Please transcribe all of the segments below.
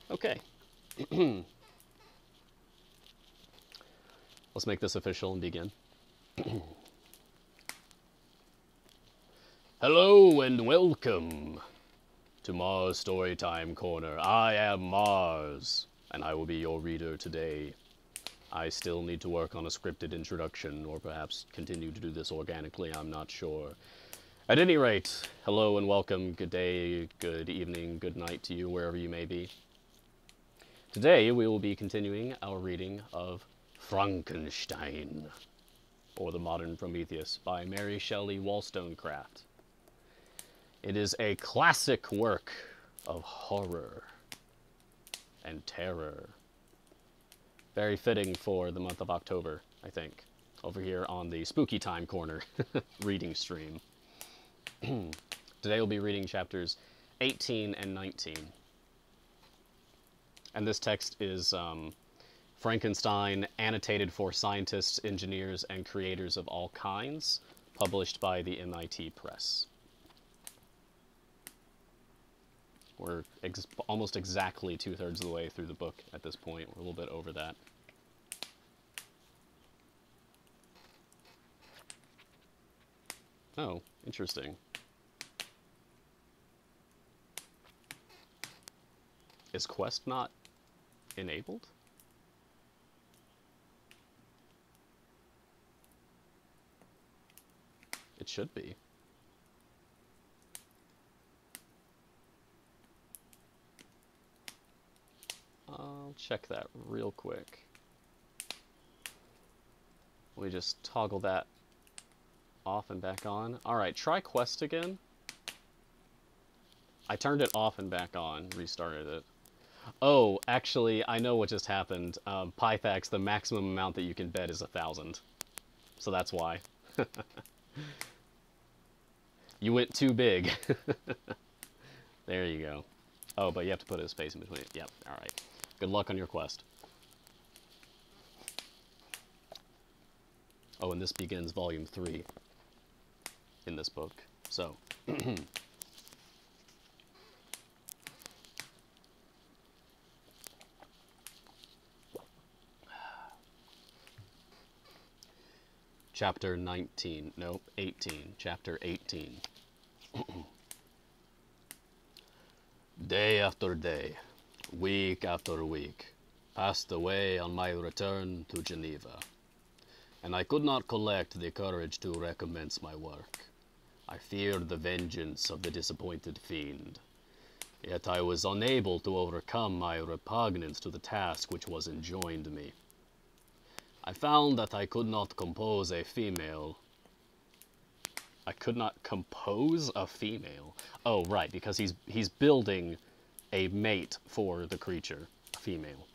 Okay. Let's make this official and begin. Hello and welcome to Mars Storytime Corner. I am Mars, and I will be your reader today. I still need to work on a scripted introduction, or perhaps continue to do this organically, I'm not sure. At any rate, hello and welcome, good day, good evening, good night to you, wherever you may be. Today we will be continuing our reading of Frankenstein, or The Modern Prometheus, by Mary Shelley Wollstonecraft. It is a classic work of horror and terror. Very fitting for the month of October, I think, over here on the Spooky Time Corner reading stream. Today we'll be reading chapters 18 and 19. And this text is Frankenstein, annotated for scientists, engineers, and creators of all kinds, published by the MIT Press. We're almost exactly 2/3 of the way through the book at this point. We're a little bit over that. Oh, interesting. Is Quest not enabled? It should be. I'll check that real quick. Let me just toggle that off and back on. Alright, try Quest again. I turned it off and back on, restarted it. Oh, actually, I know what just happened. Pythax, the maximum amount that you can bet is 1,000. So that's why. You went too big. There you go. Oh, but you have to put a space in between it. Yep, alright. Good luck on your quest. Oh, and this begins volume 3 in this book. So, Chapter 19. Nope, 18. Chapter 18. Day after day, week after week, passed away on my return to Geneva, and I could not collect the courage to recommence my work. I feared the vengeance of the disappointed fiend, yet I was unable to overcome my repugnance to the task which was enjoined me. I found that I could not compose a female. I could not compose a female? Oh, right, because he's building a mate for the creature, a female.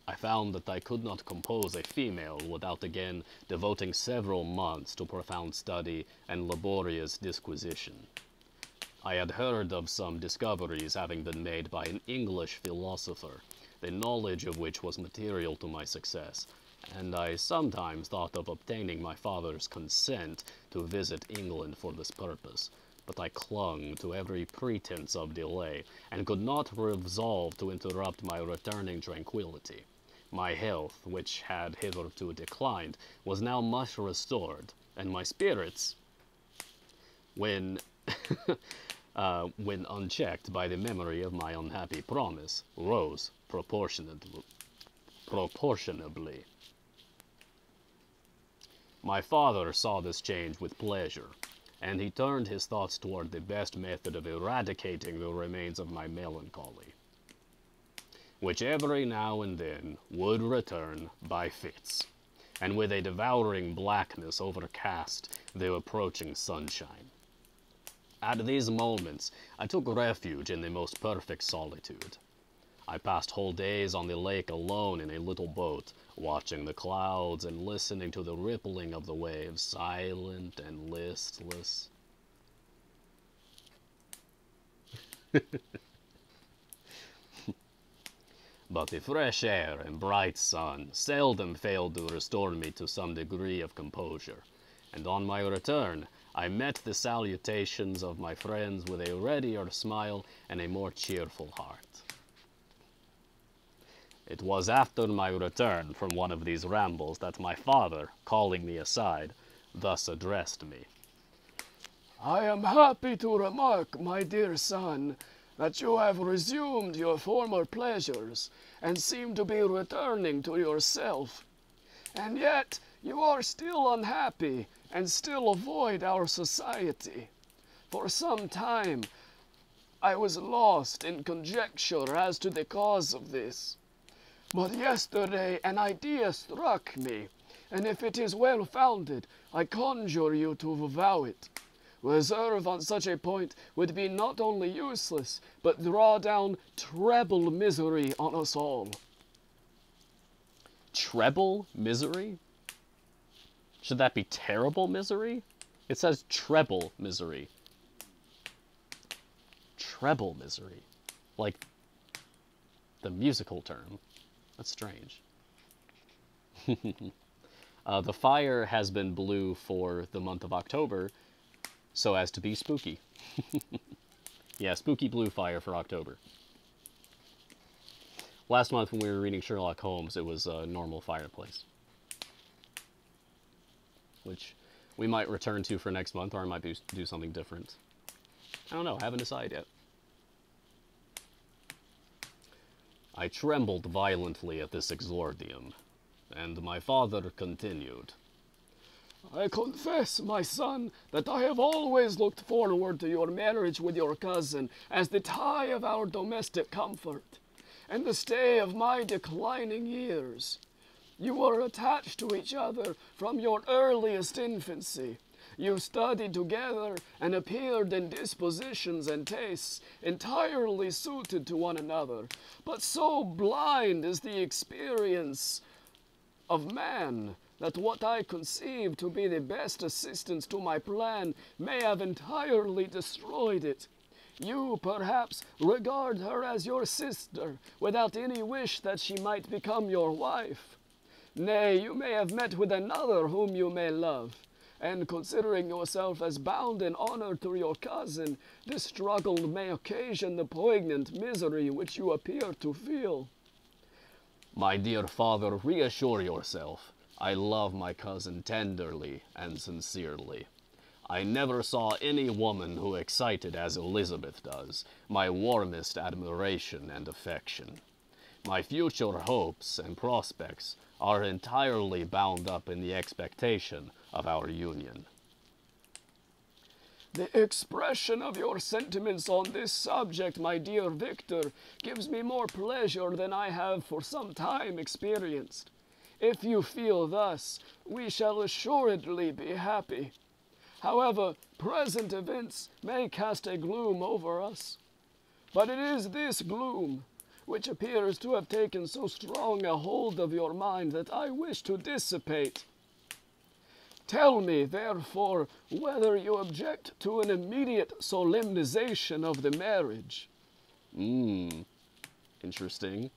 I found that I could not compose a female without again devoting several months to profound study and laborious disquisition. I had heard of some discoveries having been made by an English philosopher, the knowledge of which was material to my success, and I sometimes thought of obtaining my father's consent to visit England for this purpose, but I clung to every pretense of delay, and could not resolve to interrupt my returning tranquillity. My health, which had hitherto declined, was now much restored, and my spirits, when unchecked by the memory of my unhappy promise, rose proportionably. My father saw this change with pleasure, and he turned his thoughts toward the best method of eradicating the remains of my melancholy, which every now and then would return by fits, and with a devouring blackness overcast the approaching sunshine. At these moments I took refuge in the most perfect solitude. I passed whole days on the lake alone in a little boat, watching the clouds and listening to the rippling of the waves, silent and listless. But the fresh air and bright sun seldom failed to restore me to some degree of composure, and on my return I met the salutations of my friends with a readier smile and a more cheerful heart. It was after my return from one of these rambles that my father, calling me aside, thus addressed me. I am happy to remark, my dear son, that you have resumed your former pleasures and seem to be returning to yourself. And yet you are still unhappy and still avoid our society. For some time I was lost in conjecture as to the cause of this. But yesterday an idea struck me, and if it is well founded, I conjure you to avow it. Reserve on such a point would be not only useless, but draw down treble misery on us all. Treble misery? Should that be terrible misery? It says treble misery. Treble misery. Like the musical term. That's strange. The fire has been blue for the month of October, so as to be spooky. Yeah, spooky blue fire for October. Last month when we were reading Sherlock Holmes, it was a normal fireplace. Which we might return to for next month, or I might do something different. I don't know, haven't decided yet. I trembled violently at this exordium, and my father continued. I confess, my son, that I have always looked forward to your marriage with your cousin as the tie of our domestic comfort, and the stay of my declining years. You were attached to each other from your earliest infancy. You studied together and appeared in dispositions and tastes entirely suited to one another. But so blind is the experience of man that what I conceive to be the best assistance to my plan may have entirely destroyed it. You, perhaps, regard her as your sister, without any wish that she might become your wife. Nay, you may have met with another whom you may love, and considering yourself as bound in honor to your cousin, this struggle may occasion the poignant misery which you appear to feel. My dear father, reassure yourself. I love my cousin tenderly and sincerely. I never saw any woman who excited as Elizabeth does my warmest admiration and affection. My future hopes and prospects are entirely bound up in the expectation of our union. The expression of your sentiments on this subject, my dear Victor, gives me more pleasure than I have for some time experienced. If you feel thus, we shall assuredly be happy. However, present events may cast a gloom over us. But it is this gloom which appears to have taken so strong a hold of your mind that I wish to dissipate. Tell me, therefore, whether you object to an immediate solemnization of the marriage. Interesting.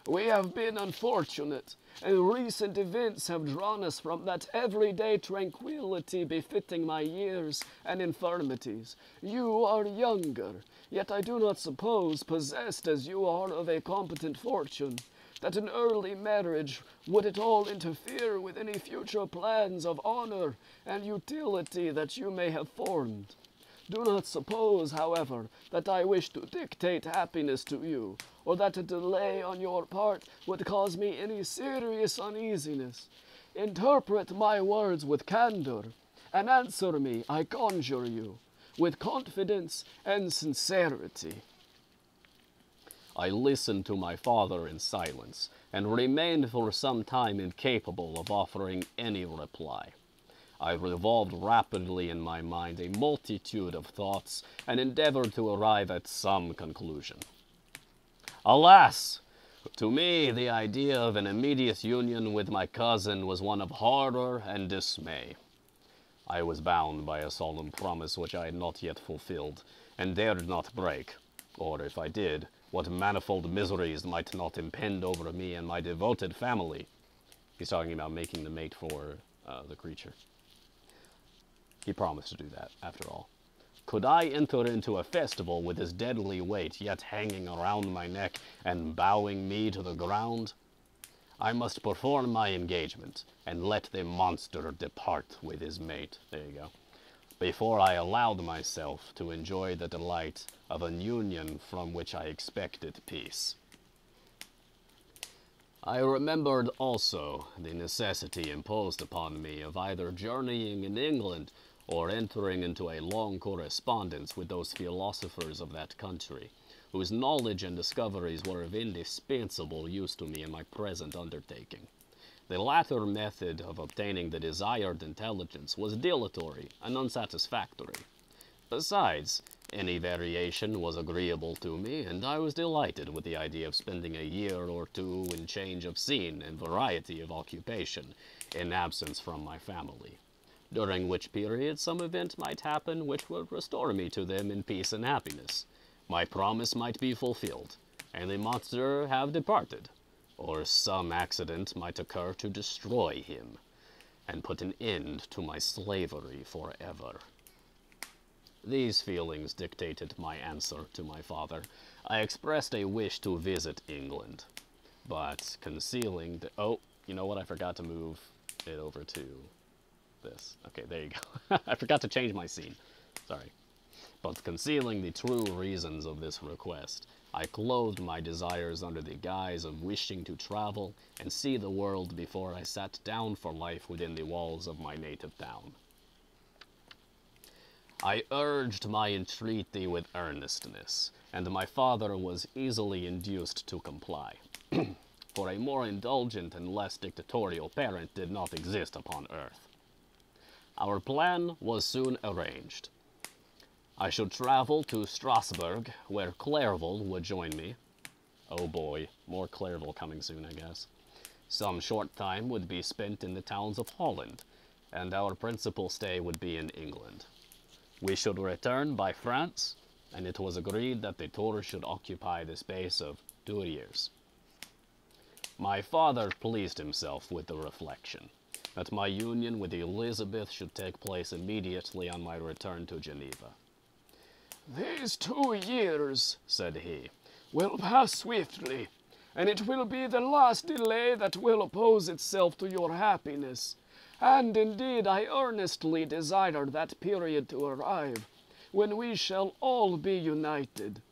We have been unfortunate, and recent events have drawn us from that everyday tranquility befitting my years and infirmities. You are younger, yet I do not suppose, possessed as you are of a competent fortune, that an early marriage would at all interfere with any future plans of honor and utility that you may have formed. Do not suppose, however, that I wish to dictate happiness to you, or that a delay on your part would cause me any serious uneasiness. Interpret my words with candor, and answer me, I conjure you, with confidence and sincerity. I listened to my father in silence, and remained for some time incapable of offering any reply. I revolved rapidly in my mind a multitude of thoughts, and endeavored to arrive at some conclusion. Alas! To me, the idea of an immediate union with my cousin was one of horror and dismay. I was bound by a solemn promise which I had not yet fulfilled, and dared not break, or if I did, what manifold miseries might not impend over me and my devoted family. He's talking about making the mate for the creature. He promised to do that, after all. Could I enter into a festival with his deadly weight yet hanging around my neck and bowing me to the ground? I must perform my engagement and let the monster depart with his mate. There you go. Before I allowed myself to enjoy the delight of an union from which I expected peace. I remembered also the necessity imposed upon me of either journeying in England or entering into a long correspondence with those philosophers of that country, whose knowledge and discoveries were of indispensable use to me in my present undertaking. The latter method of obtaining the desired intelligence was dilatory and unsatisfactory. Besides, any variation was agreeable to me, and I was delighted with the idea of spending a year or two in change of scene and variety of occupation, in absence from my family, during which period some event might happen which would restore me to them in peace and happiness. My promise might be fulfilled, and the monster have departed, or some accident might occur to destroy him, and put an end to my slavery forever. These feelings dictated my answer to my father. I expressed a wish to visit England, but concealing the... Oh, you know what? I forgot to move it over to this. Okay, there you go. I forgot to change my scene. Sorry. But concealing the true reasons of this request, I clothed my desires under the guise of wishing to travel and see the world before I sat down for life within the walls of my native town. I urged my entreaty with earnestness, and my father was easily induced to comply, for a more indulgent and less dictatorial parent did not exist upon earth. Our plan was soon arranged. I should travel to Strasbourg, where Clerval would join me. Oh boy, more Clerval coming soon, I guess. Some short time would be spent in the towns of Holland, and our principal stay would be in England. We should return by France, and it was agreed that the tour should occupy the space of 2 years. My father pleased himself with the reflection that my union with Elizabeth should take place immediately on my return to Geneva. "These 2 years," said he, "will pass swiftly, and it will be the last delay that will oppose itself to your happiness. And indeed I earnestly desire that period to arrive, when we shall all be united,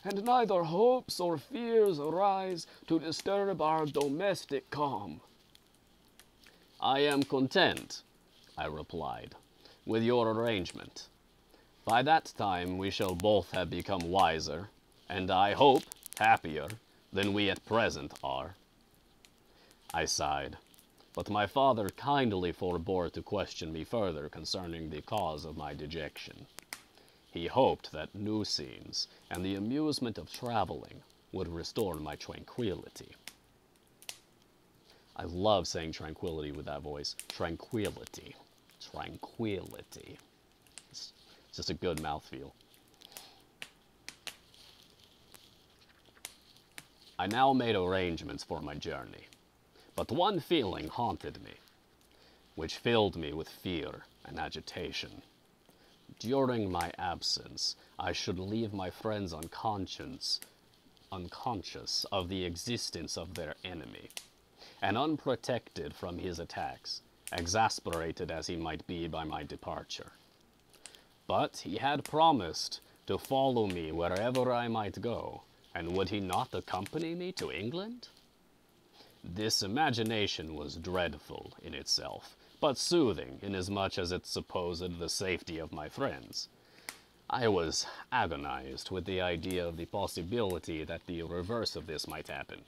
and neither hopes or fears arise to disturb our domestic calm." "I am content," I replied, "with your arrangement. By that time we shall both have become wiser, and I hope happier than we at present are." I sighed, but my father kindly forbore to question me further concerning the cause of my dejection. He hoped that new scenes and the amusement of traveling would restore my tranquility. I love saying tranquility with that voice. Tranquility. Tranquility. It's just a good mouthfeel. I now made arrangements for my journey, but one feeling haunted me, which filled me with fear and agitation. During my absence, I should leave my friends unconscious of the existence of their enemy, and unprotected from his attacks, exasperated as he might be by my departure. But he had promised to follow me wherever I might go, and would he not accompany me to England? This imagination was dreadful in itself, but soothing inasmuch as it supposed the safety of my friends. I was agonized with the idea of the possibility that the reverse of this might happen.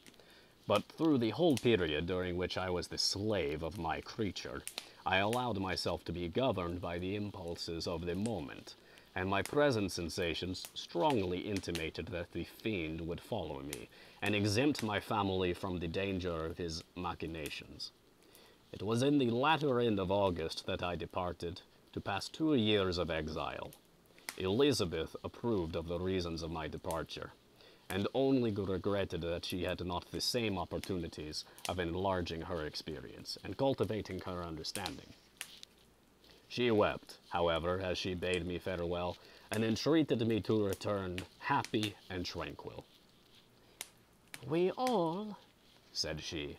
But through the whole period during which I was the slave of my creature, I allowed myself to be governed by the impulses of the moment, and my present sensations strongly intimated that the fiend would follow me, and exempt my family from the danger of his machinations. It was in the latter end of August that I departed, to pass 2 years of exile. Elizabeth approved of the reasons of my departure, and only regretted that she had not the same opportunities of enlarging her experience and cultivating her understanding. She wept, however, as she bade me farewell, and entreated me to return happy and tranquil. "We all," said she,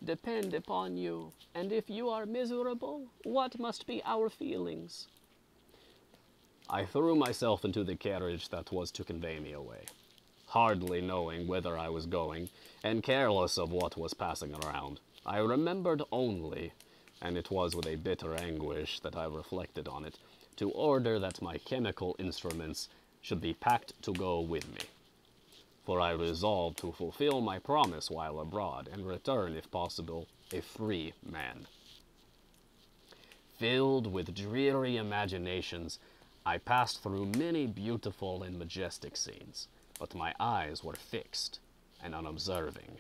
"depend upon you, and if you are miserable, what must be our feelings?" I threw myself into the carriage that was to convey me away, hardly knowing whither I was going, and careless of what was passing around. I remembered only, and it was with a bitter anguish that I reflected on it, to order that my chemical instruments should be packed to go with me. For I resolved to fulfill my promise while abroad, and return, if possible, a free man. Filled with dreary imaginations, I passed through many beautiful and majestic scenes, but my eyes were fixed and unobserving.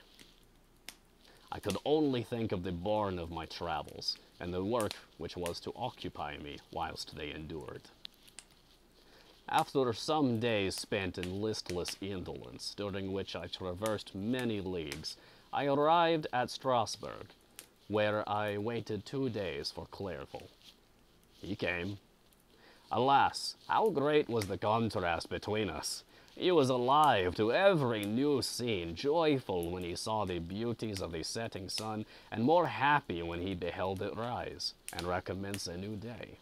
I could only think of the bourne of my travels, and the work which was to occupy me whilst they endured. After some days spent in listless indolence, during which I traversed many leagues, I arrived at Strasbourg, where I waited 2 days for Clerval. He came. Alas, how great was the contrast between us! He was alive to every new scene, joyful when he saw the beauties of the setting sun, and more happy when he beheld it rise and recommence a new day.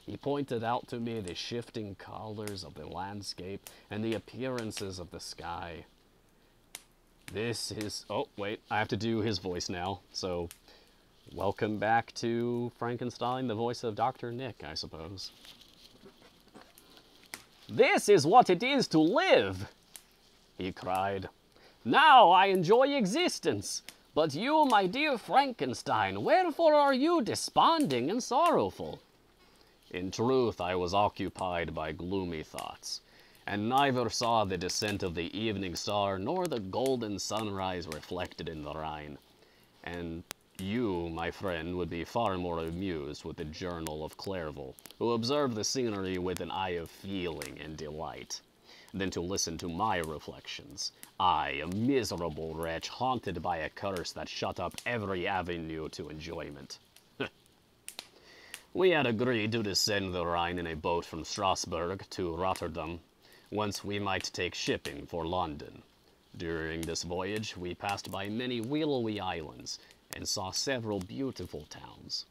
He pointed out to me the shifting colors of the landscape and the appearances of the sky. Oh, wait, I have to do his voice now. So, welcome back to Frankenstein, the voice of Dr. Nick, I suppose. "This is what it is to live," he cried. "Now I enjoy existence. But you, my dear Frankenstein, wherefore are you desponding and sorrowful?" In truth, I was occupied by gloomy thoughts, and neither saw the descent of the evening star nor the golden sunrise reflected in the Rhine. And you, my friend, would be far more amused with the journal of Clerval, who observed the scenery with an eye of feeling and delight, than to listen to my reflections. I, a miserable wretch, haunted by a curse that shut up every avenue to enjoyment. We had agreed to descend the Rhine in a boat from Strasbourg to Rotterdam, whence we might take shipping for London. During this voyage, we passed by many willowy islands, and saw several beautiful towns.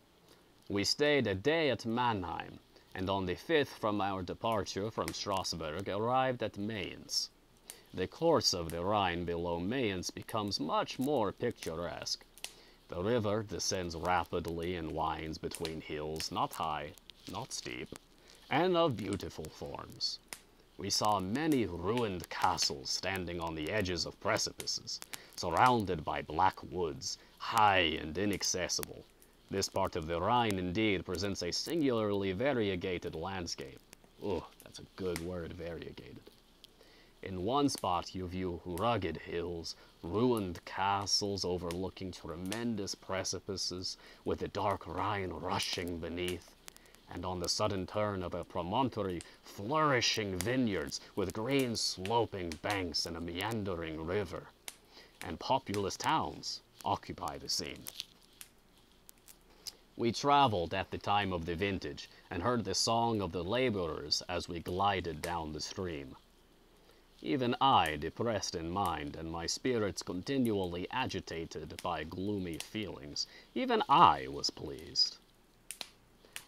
We stayed a day at Mannheim, and on the 5th from our departure from Strasbourg arrived at Mayence. The course of the Rhine below Mayence becomes much more picturesque. The river descends rapidly and winds between hills, not high, not steep, and of beautiful forms. We saw many ruined castles standing on the edges of precipices, surrounded by black woods, high and inaccessible. This part of the Rhine, indeed, presents a singularly variegated landscape. Oh, that's a good word, variegated. In one spot you view rugged hills, ruined castles overlooking tremendous precipices, with the dark Rhine rushing beneath, and on the sudden turn of a promontory, flourishing vineyards with green sloping banks and a meandering river, and populous towns occupy the scene. We traveled at the time of the vintage, and heard the song of the laborers as we glided down the stream. Even I, depressed in mind, and my spirits continually agitated by gloomy feelings, even I was pleased.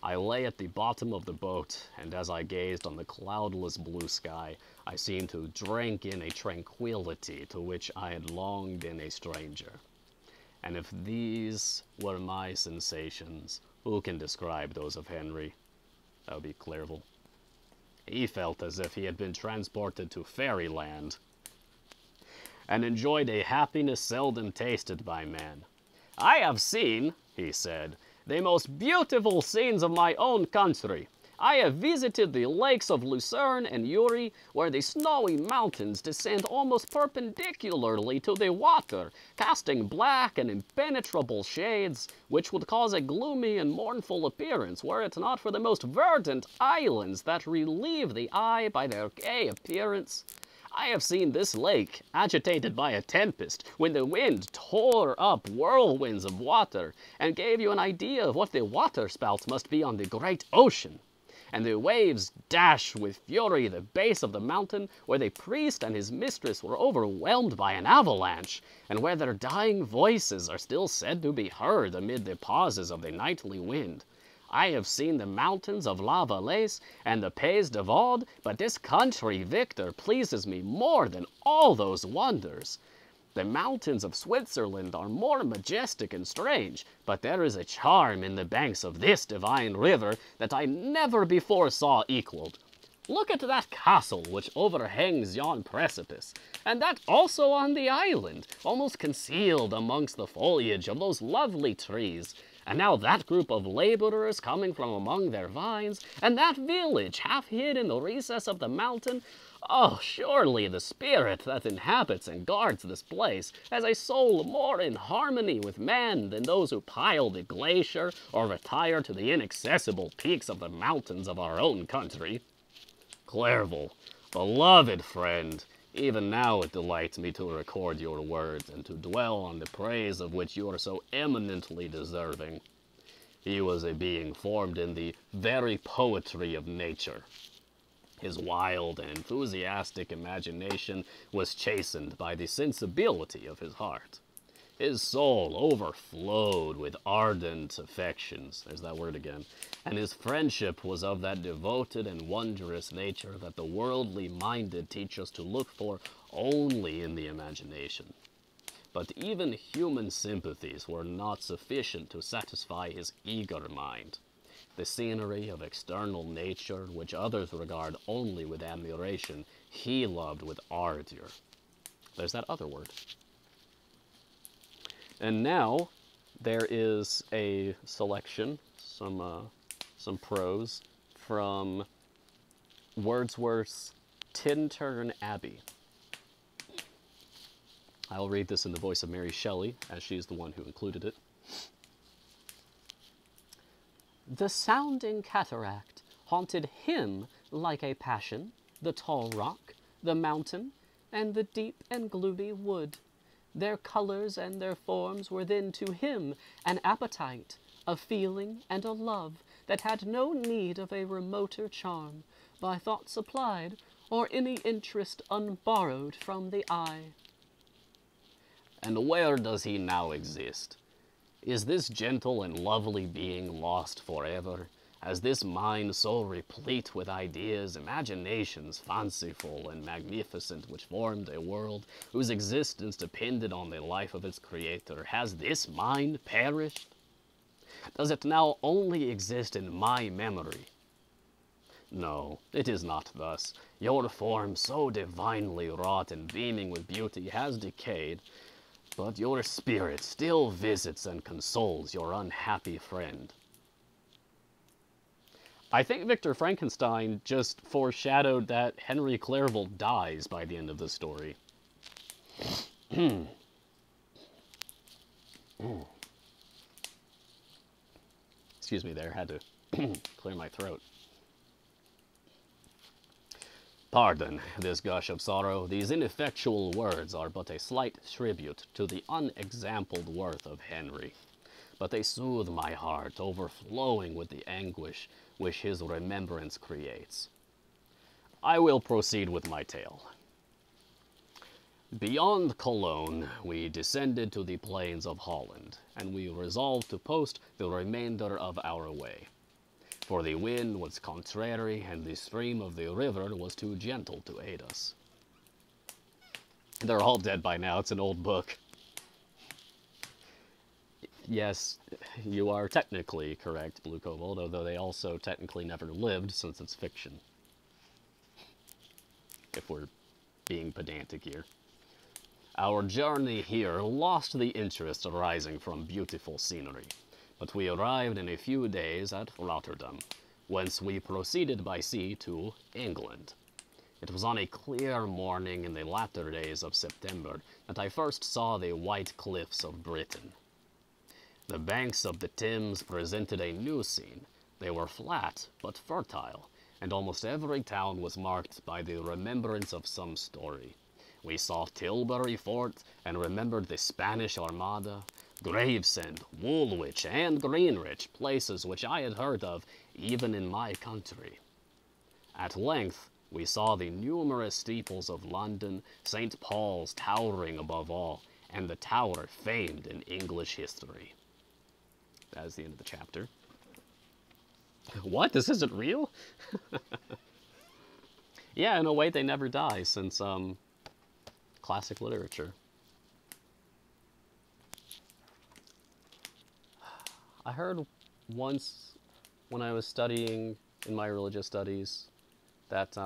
I lay at the bottom of the boat, and as I gazed on the cloudless blue sky, I seemed to drink in a tranquility to which I had long been a stranger. And if these were my sensations, who can describe those of Henry? That would be Clerval. He felt as if he had been transported to fairyland, and enjoyed a happiness seldom tasted by man. "I have seen," he said, "the most beautiful scenes of my own country. I have visited the lakes of Lucerne and Uri, where the snowy mountains descend almost perpendicularly to the water, casting black and impenetrable shades, which would cause a gloomy and mournful appearance, were it not for the most verdant islands that relieve the eye by their gay appearance. I have seen this lake agitated by a tempest, when the wind tore up whirlwinds of water, and gave you an idea of what the waterspouts must be on the great ocean. and the waves dash with fury the base of the mountain, where the priest and his mistress were overwhelmed by an avalanche, and where their dying voices are still said to be heard amid the pauses of the nightly wind. I have seen the mountains of La Valais and the Pays de Vaud, but this country, Victor, pleases me more than all those wonders. The mountains of Switzerland are more majestic and strange, but there is a charm in the banks of this divine river that I never before saw equaled. Look at that castle which overhangs yon precipice, and that also on the island, almost concealed amongst the foliage of those lovely trees. And now that group of laborers coming from among their vines, and that village half hid in the recess of the mountain. Oh, surely the spirit that inhabits and guards this place has a soul more in harmony with man than those who pile the glacier or retire to the inaccessible peaks of the mountains of our own country. Clerval, beloved friend, even now it delights me to record your words and to dwell on the praise of which you are so eminently deserving. He was a being formed in the very poetry of nature. His wild and enthusiastic imagination was chastened by the sensibility of his heart. His soul overflowed with ardent affections, there's that word again, and his friendship was of that devoted and wondrous nature that the worldly minded teach us to look for only in the imagination. But even human sympathies were not sufficient to satisfy his eager mind. The scenery of external nature, which others regard only with admiration, he loved with ardor. There's that other word. And now there is a selection, some prose from Wordsworth's Tintern Abbey. I'll read this in the voice of Mary Shelley, as she's the one who included it. The sounding cataract haunted him like a passion, the tall rock, the mountain, and the deep and gloomy wood. Their colors and their forms were then to him an appetite, a feeling, and a love that had no need of a remoter charm, by thought supplied, or any interest unborrowed from the eye. And where does he now exist? Is this gentle and lovely being lost forever? Has this mind so replete with ideas, imaginations fanciful and magnificent, which formed a world whose existence depended on the life of its creator, has this mind perished? Does it now only exist in my memory? No, it is not thus. Your form, so divinely wrought and beaming with beauty, has decayed, but your spirit still visits and consoles your unhappy friend. I think Victor Frankenstein just foreshadowed that Henry Clerval dies by the end of the story. Excuse me there, had to clear my throat. Pardon this gush of sorrow. These ineffectual words are but a slight tribute to the unexampled worth of Henry, but they soothe my heart, overflowing with the anguish which his remembrance creates. I will proceed with my tale. Beyond Cologne, we descended to the plains of Holland, and we resolved to post the remainder of our way. For the wind was contrary, and the stream of the river was too gentle to aid us. They're all dead by now. It's an old book. Yes, you are technically correct, Blue Kobold, although they also technically never lived, since it's fiction. If we're being pedantic here. Our journey here lost the interest arising from beautiful scenery, but we arrived in a few days at Rotterdam, whence we proceeded by sea to England. It was on a clear morning in the latter days of September that I first saw the white cliffs of Britain. The banks of the Thames presented a new scene. They were flat but fertile, and almost every town was marked by the remembrance of some story. We saw Tilbury Fort and remembered the Spanish Armada, Gravesend, Woolwich, and Greenwich, places which I had heard of even in my country. At length, we saw the numerous steeples of London, St. Paul's towering above all, and the tower famed in English history. That is the end of the chapter. What? This isn't real? Yeah, in a way they never die, since, classic literature. I heard once, when I was studying in my religious studies, that,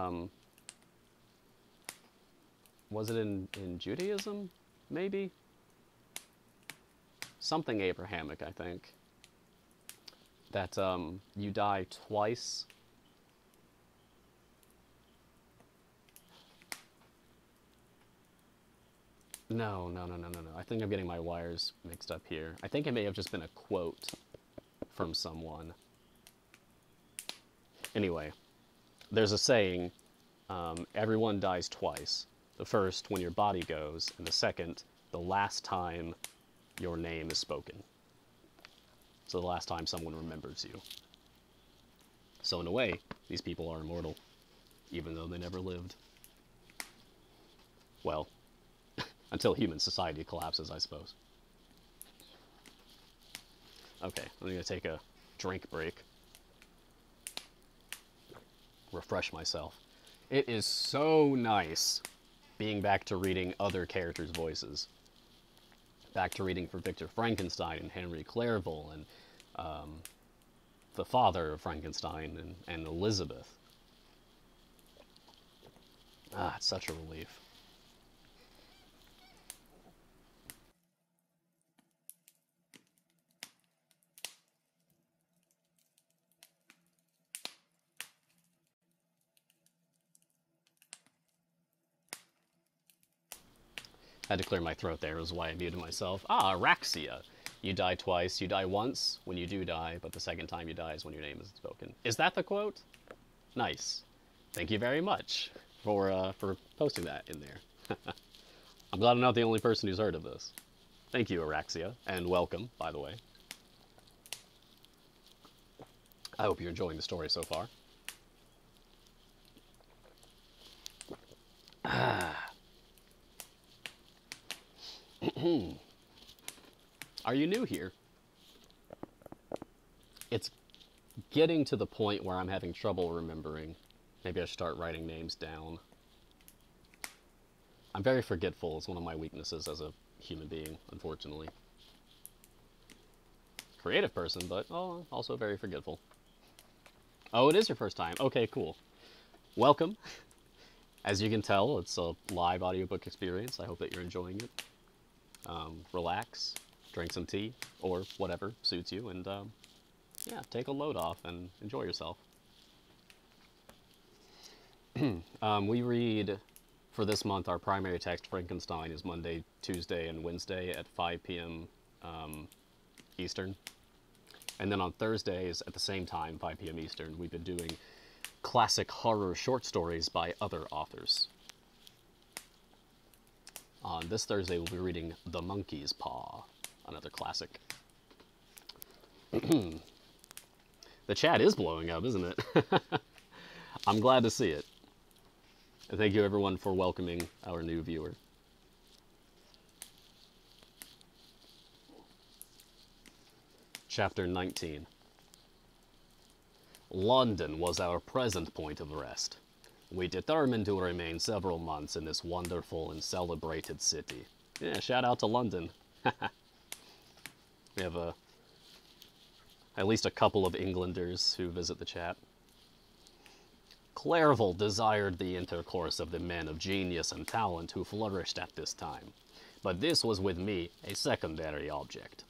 was it in Judaism, maybe? Something Abrahamic, I think. That, you die twice. No. I think I'm getting my wires mixed up here. I think it may have just been a quote from someone. Anyway, there's a saying, everyone dies twice. The first, when your body goes, and the second, the last time your name is spoken. So the last time someone remembers you. So in a way, these people are immortal, even though they never lived. Well, until human society collapses, I suppose. Okay, I'm going to take a drink break. Refresh myself. It is so nice being back to reading other characters' voices. Back to reading for Victor Frankenstein and Henry Clerval and the father of Frankenstein and Elizabeth. Ah, it's such a relief. Had to clear my throat there, is why I muted myself. Ah, Araxia. You die twice. You die once when you do die, but the second time you die is when your name is spoken. Is that the quote? Nice. Thank you very much for posting that in there. I'm glad I'm not the only person who's heard of this. Thank you, Araxia, and welcome, by the way. I hope you're enjoying the story so far. Are you new here? It's getting to the point where I'm having trouble remembering. Maybe I should start writing names down. I'm very forgetful. It's one of my weaknesses as a human being, unfortunately. Creative person, but also very forgetful. Oh, it is your first time. Okay, cool. Welcome. As you can tell, it's a live audiobook experience. I hope that you're enjoying it. Relax, drink some tea, or whatever suits you, and yeah, take a load off and enjoy yourself. We read, for this month, our primary text, Frankenstein, is Monday, Tuesday, and Wednesday at 5 p.m. Eastern. And then on Thursdays, at the same time, 5 p.m. Eastern, we've been doing classic horror short stories by other authors. On this Thursday, we'll be reading The Monkey's Paw, another classic. The chat is blowing up, isn't it? I'm glad to see it. And thank you, everyone, for welcoming our new viewer. Chapter 19. London was our present point of rest. We determined to remain several months in this wonderful and celebrated city. Yeah, shout out to London. We have at least a couple of Englanders who visit the chat. Clerval desired the intercourse of the men of genius and talent who flourished at this time, but this was with me a secondary object.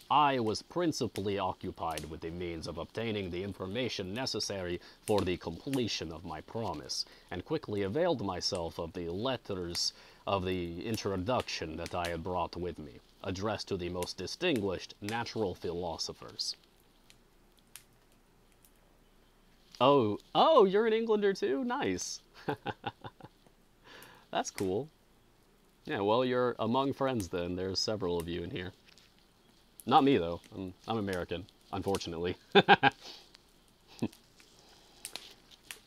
I was principally occupied with the means of obtaining the information necessary for the completion of my promise, and quickly availed myself of the letters of the introduction that I had brought with me, addressed to the most distinguished natural philosophers. Oh, you're an Englander too? Nice. That's cool. Yeah, well, you're among friends then. There's several of you in here. Not me, though. I'm American, unfortunately.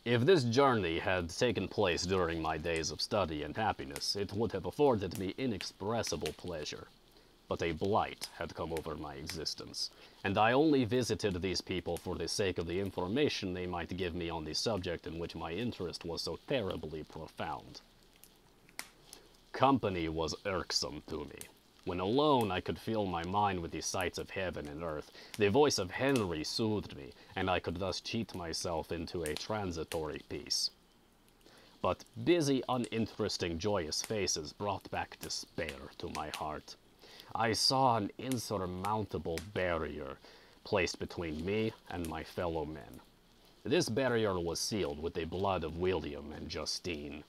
If this journey had taken place during my days of study and happiness, it would have afforded me inexpressible pleasure. But a blight had come over my existence, and I only visited these people for the sake of the information they might give me on the subject in which my interest was so terribly profound. Company was irksome to me. When alone, I could fill my mind with the sights of heaven and earth. The voice of Henry soothed me, and I could thus cheat myself into a transitory peace. But busy, uninteresting, joyous faces brought back despair to my heart. I saw an insurmountable barrier placed between me and my fellow men. This barrier was sealed with the blood of William and Justine.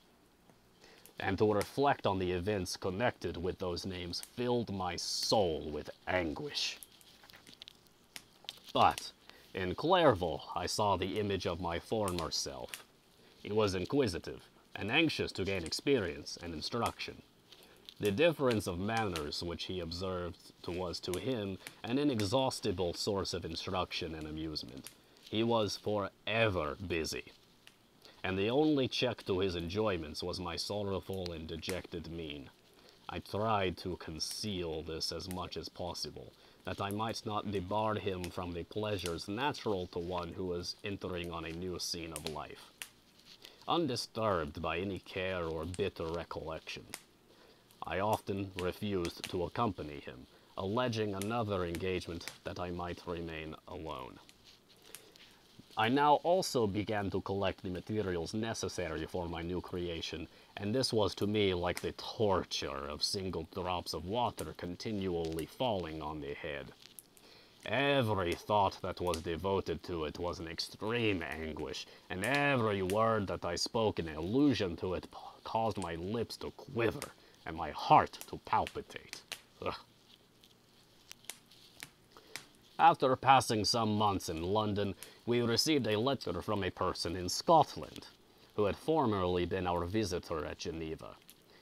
And to reflect on the events connected with those names filled my soul with anguish. But in Clairvaux, I saw the image of my former self. He was inquisitive and anxious to gain experience and instruction. The difference of manners which he observed was to him an inexhaustible source of instruction and amusement. He was forever busy, and the only check to his enjoyments was my sorrowful and dejected mien. I tried to conceal this as much as possible, that I might not debar him from the pleasures natural to one who was entering on a new scene of life, undisturbed by any care or bitter recollection. I often refused to accompany him, alleging another engagement that I might remain alone. I now also began to collect the materials necessary for my new creation, and this was to me like the torture of single drops of water continually falling on the head. Every thought that was devoted to it was an extreme anguish, and every word that I spoke in allusion to it caused my lips to quiver and my heart to palpitate. Ugh. After passing some months in London, we received a letter from a person in Scotland, who had formerly been our visitor at Geneva.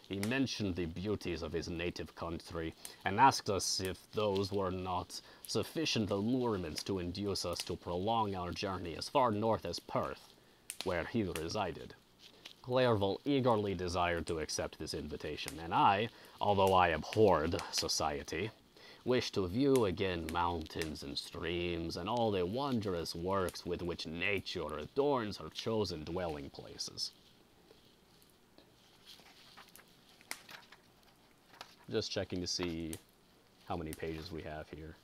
He mentioned the beauties of his native country, and asked us if those were not sufficient allurements to induce us to prolong our journey as far north as Perth, where he resided. Clairvaux eagerly desired to accept this invitation, and I, although I abhorred society, wished to view again mountains and streams and all the wondrous works with which nature adorns her chosen dwelling places. Just checking to see how many pages we have here.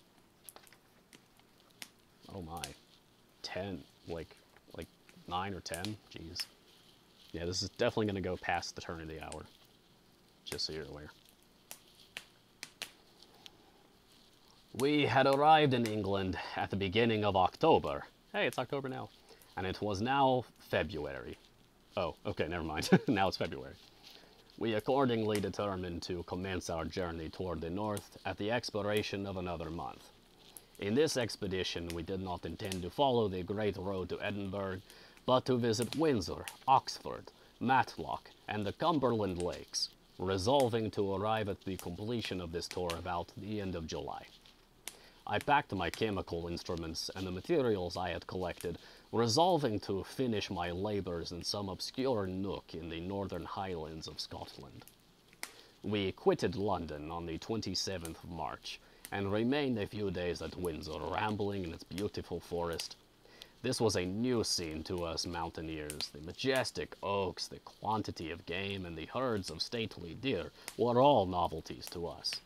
Oh my. 10. Like 9 or 10? Jeez. Yeah, this is definitely going to go past the turn of the hour. Just so you're aware. We had arrived in England at the beginning of October. Hey, it's October now. And it was now February. Oh, okay, never mind. Now it's February. We accordingly determined to commence our journey toward the north at the expiration of another month. In this expedition, we did not intend to follow the great road to Edinburgh, but to visit Windsor, Oxford, Matlock, and the Cumberland Lakes, resolving to arrive at the completion of this tour about the end of July. I packed my chemical instruments and the materials I had collected, resolving to finish my labors in some obscure nook in the northern highlands of Scotland. We quitted London on the 27th of March, and remained a few days at Windsor, rambling in its beautiful forest. This was a new scene to us mountaineers. The majestic oaks, the quantity of game, and the herds of stately deer were all novelties to us.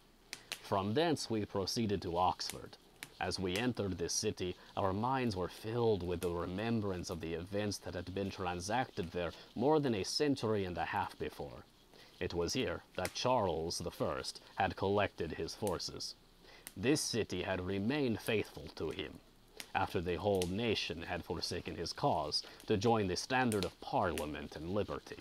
From thence we proceeded to Oxford. As we entered this city, our minds were filled with the remembrance of the events that had been transacted there more than a century and a half before. It was here that Charles I had collected his forces. This city had remained faithful to him, after the whole nation had forsaken his cause, to join the standard of Parliament and liberty.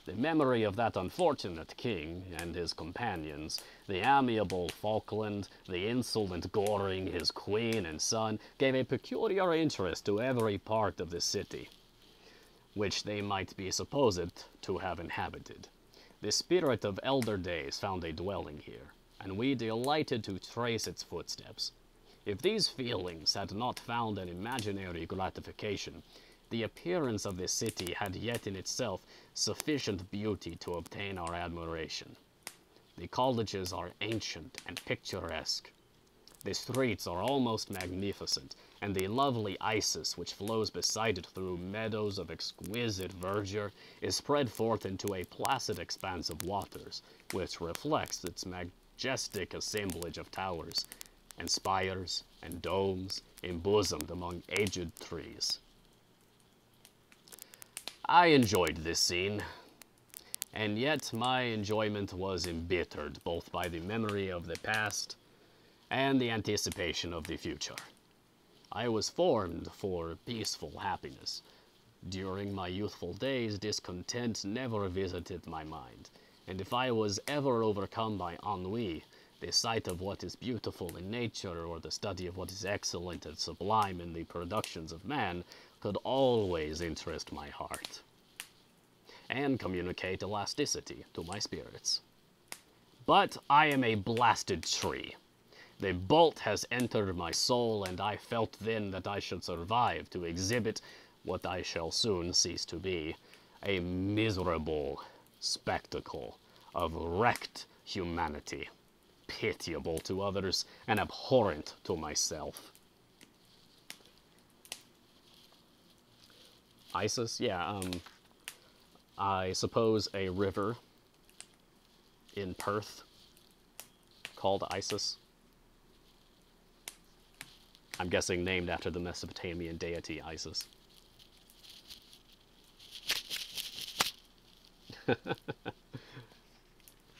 The memory of that unfortunate king and his companions, the amiable Falkland, the insolent Goring, his queen and son, gave a peculiar interest to every part of the city, which they might be supposed to have inhabited. The spirit of elder days found a dwelling here, and we delighted to trace its footsteps. If these feelings had not found an imaginary gratification, the appearance of the city had yet in itself sufficient beauty to obtain our admiration. The colleges are ancient and picturesque. The streets are almost magnificent, and the lovely Isis which flows beside it through meadows of exquisite verdure is spread forth into a placid expanse of waters, which reflects its majestic assemblage of towers, and spires, and domes, embosomed among aged trees. I enjoyed this scene, and yet my enjoyment was embittered both by the memory of the past and the anticipation of the future. I was formed for peaceful happiness. During my youthful days, discontent never visited my mind, and if I was ever overcome by ennui, the sight of what is beautiful in nature or the study of what is excellent and sublime in the productions of man could always interest my heart and communicate elasticity to my spirits. But I am a blasted tree. The bolt has entered my soul, and I felt then that I should survive to exhibit what I shall soon cease to be, a miserable spectacle of wrecked humanity, pitiable to others and abhorrent to myself. Isis? Yeah, I suppose a river in Perth called Isis. I'm guessing named after the Mesopotamian deity Isis.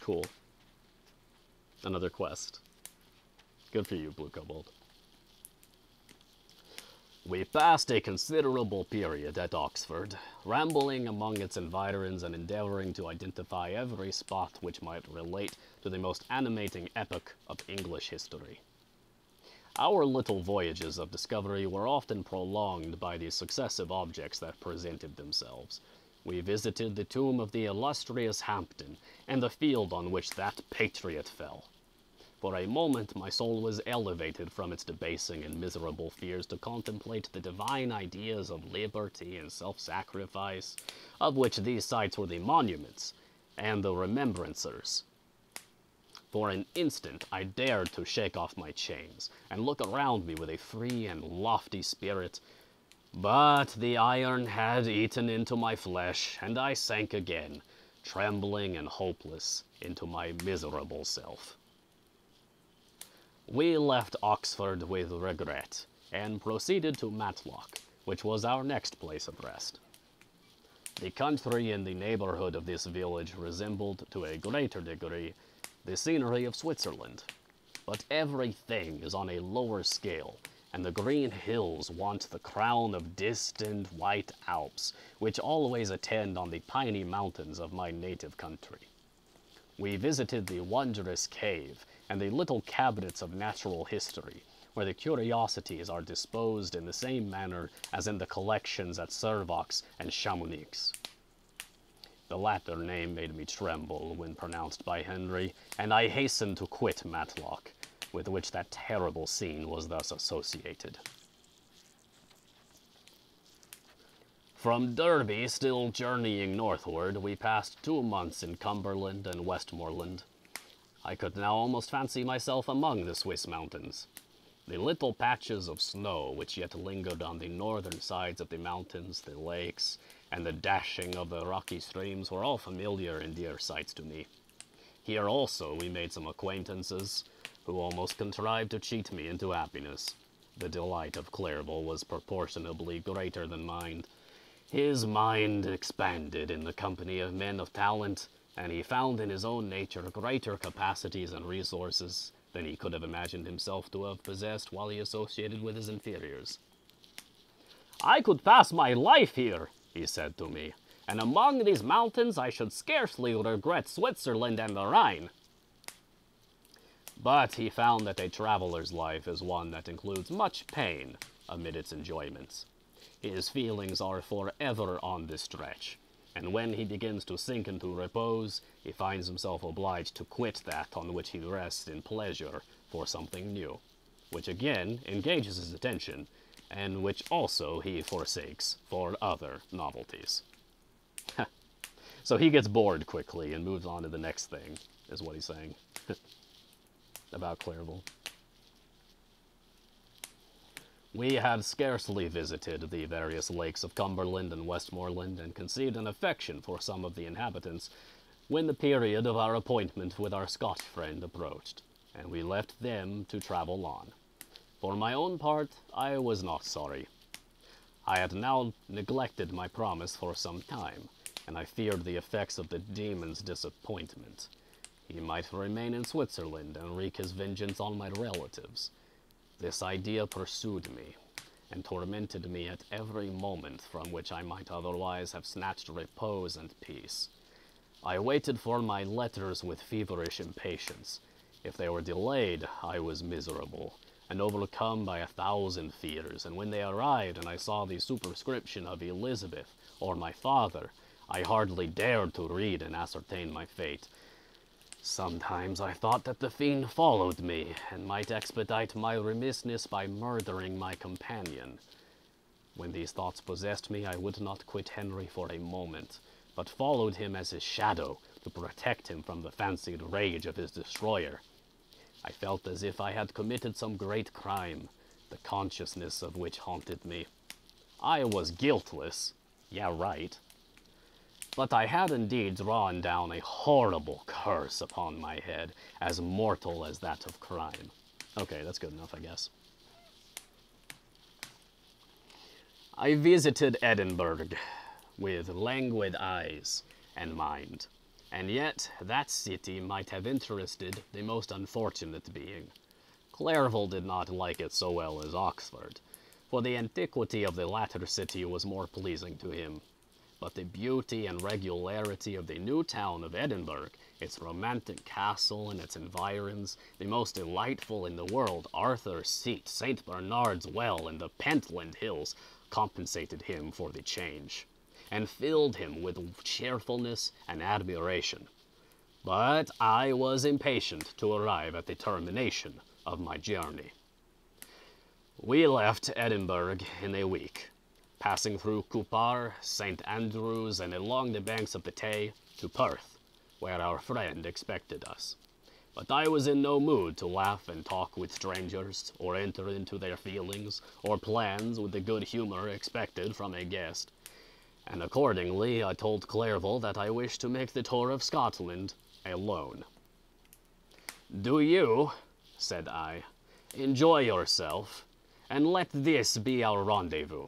Cool. Another quest. Good for you, Blue Kobold. We passed a considerable period at Oxford, rambling among its environs and endeavoring to identify every spot which might relate to the most animating epoch of English history. Our little voyages of discovery were often prolonged by the successive objects that presented themselves. We visited the tomb of the illustrious Hampden, and the field on which that patriot fell. For a moment my soul was elevated from its debasing and miserable fears to contemplate the divine ideas of liberty and self-sacrifice, of which these sites were the monuments and the remembrancers. For an instant I dared to shake off my chains, and look around me with a free and lofty spirit, but the iron had eaten into my flesh, and I sank again, trembling and hopeless, into my miserable self. We left Oxford with regret, and proceeded to Matlock, which was our next place of rest. The country in the neighborhood of this village resembled, to a greater degree, the scenery of Switzerland, but everything is on a lower scale, and the green hills want the crown of distant white Alps, which always attend on the piney mountains of my native country. We visited the wondrous cave and the little cabinets of natural history, where the curiosities are disposed in the same manner as in the collections at Servox and Chamonix. The latter name made me tremble when pronounced by Henry, and I hastened to quit Matlock, with which that terrible scene was thus associated. From Derby, still journeying northward, we passed 2 months in Cumberland and Westmoreland. I could now almost fancy myself among the Swiss mountains. The little patches of snow which yet lingered on the northern sides of the mountains, the lakes, and the dashing of the rocky streams were all familiar and dear sights to me. Here also we made some acquaintances, who almost contrived to cheat me into happiness. The delight of Clerval was proportionably greater than mine. His mind expanded in the company of men of talent, and he found in his own nature greater capacities and resources than he could have imagined himself to have possessed while he associated with his inferiors. "I could pass my life here," he said to me, "and among these mountains I should scarcely regret Switzerland and the Rhine." But he found that a traveler's life is one that includes much pain amid its enjoyments. His feelings are forever on the stretch, and when he begins to sink into repose, he finds himself obliged to quit that on which he rests in pleasure for something new, which again engages his attention, and which also he forsakes for other novelties. So he gets bored quickly and moves on to the next thing, is what he's saying about Clairville. We had scarcely visited the various lakes of Cumberland and Westmoreland and conceived an affection for some of the inhabitants when the period of our appointment with our Scotch friend approached, and we left them to travel on. For my own part, I was not sorry. I had now neglected my promise for some time, and I feared the effects of the demon's disappointment. He might remain in Switzerland and wreak his vengeance on my relatives. This idea pursued me, and tormented me at every moment from which I might otherwise have snatched repose and peace. I waited for my letters with feverish impatience. If they were delayed, I was miserable, and overcome by 1,000 fears, and when they arrived and I saw the superscription of Elizabeth or my father, I hardly dared to read and ascertain my fate. Sometimes I thought that the fiend followed me, and might expedite my remissness by murdering my companion. When these thoughts possessed me, I would not quit Henry for a moment, but followed him as his shadow to protect him from the fancied rage of his destroyer. I felt as if I had committed some great crime, the consciousness of which haunted me. I was guiltless, yeah, right. But I had indeed drawn down a horrible curse upon my head, as mortal as that of crime. Okay, that's good enough, I guess. I visited Edinburgh with languid eyes and mind, and yet that city might have interested the most unfortunate being. Clairville did not like it so well as Oxford, for the antiquity of the latter city was more pleasing to him. But the beauty and regularity of the new town of Edinburgh, its romantic castle and its environs, the most delightful in the world, Arthur's Seat, St. Bernard's Well, and the Pentland Hills, compensated him for the change, and filled him with cheerfulness and admiration. But I was impatient to arrive at the termination of my journey. We left Edinburgh in a week, passing through Cupar, St. Andrews, and along the banks of the Tay to Perth, where our friend expected us. But I was in no mood to laugh and talk with strangers, or enter into their feelings or plans with the good humor expected from a guest, and accordingly I told Clairville that I wished to make the tour of Scotland alone. "Do you," said I, "enjoy yourself, and let this be our rendezvous.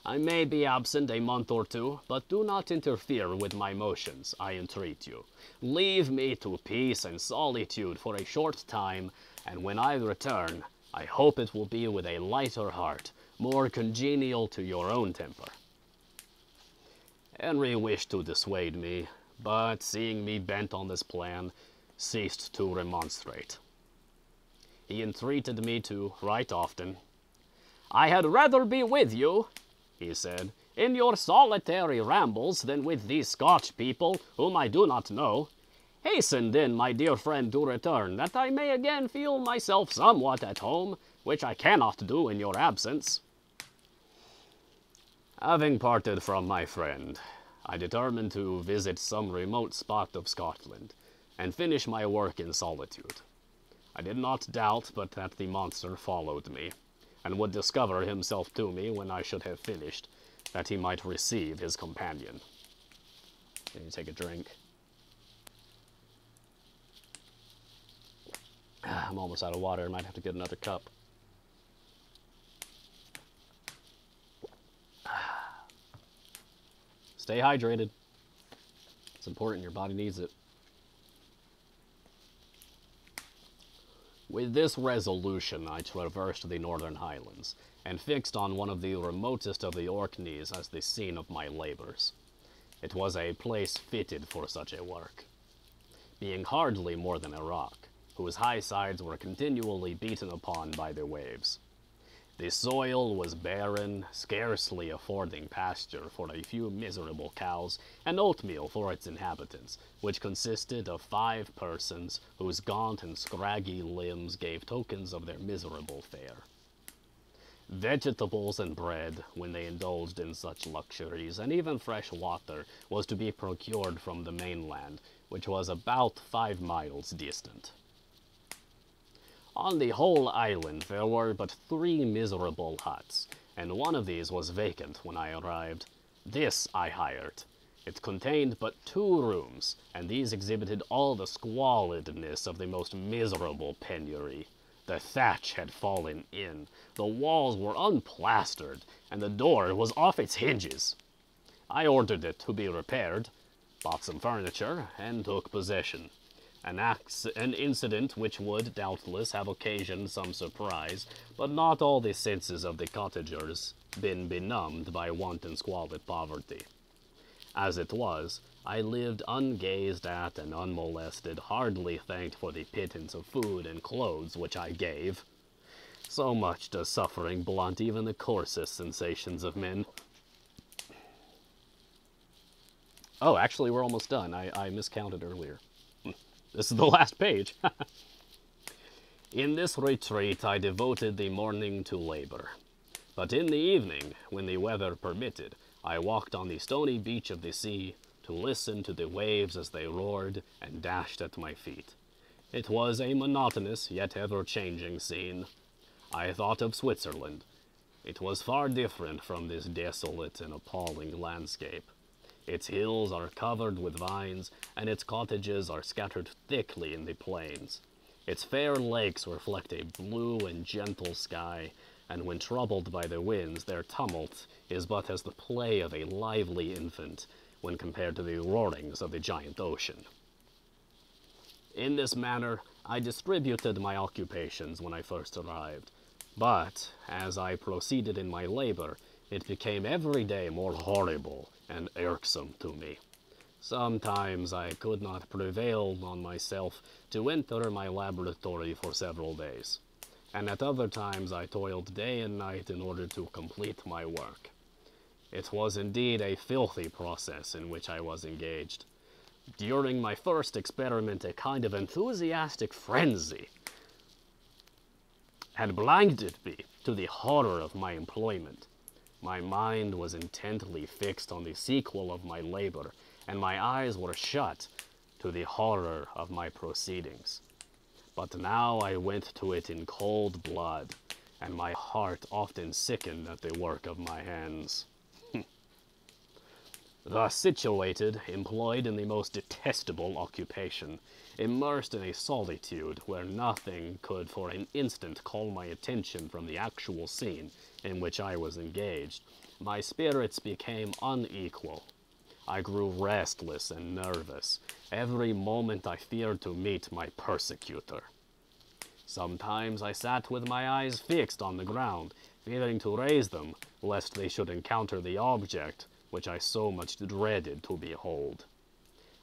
I may be absent a month or two, but do not interfere with my motions, I entreat you. Leave me to peace and solitude for a short time, and when I return, I hope it will be with a lighter heart, more congenial to your own temper." Henry wished to dissuade me, but seeing me bent on this plan, ceased to remonstrate. He entreated me to write often. "I had rather be with you," he said, "in your solitary rambles than with these Scotch people, whom I do not know. Hasten then, my dear friend, to return, that I may again feel myself somewhat at home, which I cannot do in your absence." Having parted from my friend, I determined to visit some remote spot of Scotland, and finish my work in solitude. I did not doubt but that the monster followed me, and would discover himself to me when I should have finished, that he might receive his companion. Can you take a drink? I'm almost out of water. I might have to get another cup. Stay hydrated. It's important. Your body needs it. With this resolution, I traversed the Northern Highlands, and fixed on one of the remotest of the Orkneys as the scene of my labors. It was a place fitted for such a work, being hardly more than a rock, whose high sides were continually beaten upon by the waves. The soil was barren, scarcely affording pasture for a few miserable cows, and oatmeal for its inhabitants, which consisted of 5 persons, whose gaunt and scraggy limbs gave tokens of their miserable fare. Vegetables and bread, when they indulged in such luxuries, and even fresh water, was to be procured from the mainland, which was about 5 miles distant. On the whole island there were but 3 miserable huts, and one of these was vacant when I arrived. This I hired. It contained but 2 rooms, and these exhibited all the squalidness of the most miserable penury. The thatch had fallen in, the walls were unplastered, and the door was off its hinges. I ordered it to be repaired, bought some furniture, and took possession. An incident which would, doubtless, have occasioned some surprise, but not all the senses of the cottagers been benumbed by want and squalid poverty. As it was, I lived ungazed at and unmolested, hardly thanked for the pittance of food and clothes which I gave. So much does suffering blunt even the coarsest sensations of men. Oh, actually, we're almost done. I miscounted earlier. This is the last page. In this retreat, I devoted the morning to labor. But in the evening, when the weather permitted, I walked on the stony beach of the sea to listen to the waves as they roared and dashed at my feet. It was a monotonous yet ever-changing scene. I thought of Switzerland. It was far different from this desolate and appalling landscape. Its hills are covered with vines, and its cottages are scattered thickly in the plains. Its fair lakes reflect a blue and gentle sky, and when troubled by the winds, their tumult is but as the play of a lively infant when compared to the roarings of the giant ocean. In this manner, I distributed my occupations when I first arrived, but as I proceeded in my labor, it became every day more horrible and irksome to me. Sometimes I could not prevail on myself to enter my laboratory for several days, and at other times I toiled day and night in order to complete my work. It was indeed a filthy process in which I was engaged. During my first experiment, a kind of enthusiastic frenzy had blinded me to the horror of my employment. My mind was intently fixed on the sequel of my labor, and my eyes were shut to the horror of my proceedings. But now I went to it in cold blood, and my heart often sickened at the work of my hands. Thus situated, employed in the most detestable occupation, immersed in a solitude where nothing could for an instant call my attention from the actual scene in which I was engaged, my spirits became unequal. I grew restless and nervous. Every moment I feared to meet my persecutor. Sometimes I sat with my eyes fixed on the ground, fearing to raise them, lest they should encounter the object which I so much dreaded to behold.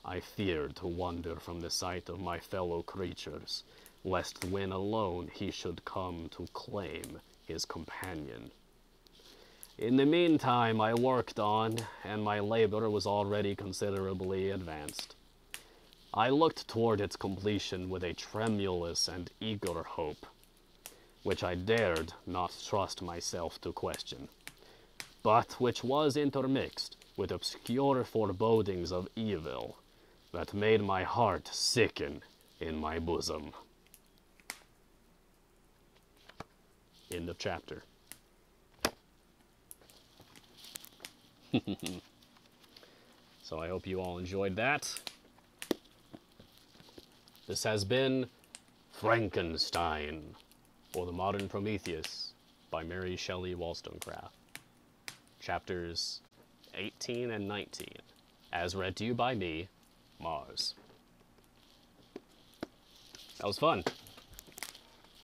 I feared to wander from the sight of my fellow creatures, lest when alone he should come to claim his companion. In the meantime I worked on, and my labor was already considerably advanced. I looked toward its completion with a tremulous and eager hope, which I dared not trust myself to question, but which was intermixed with obscure forebodings of evil that made my heart sicken in my bosom. End of chapter. So I hope you all enjoyed that. This has been Frankenstein, or the Modern Prometheus, by Mary Shelley Wollstonecraft. Chapters 18 and 19, as read to you by me, Mars. That was fun.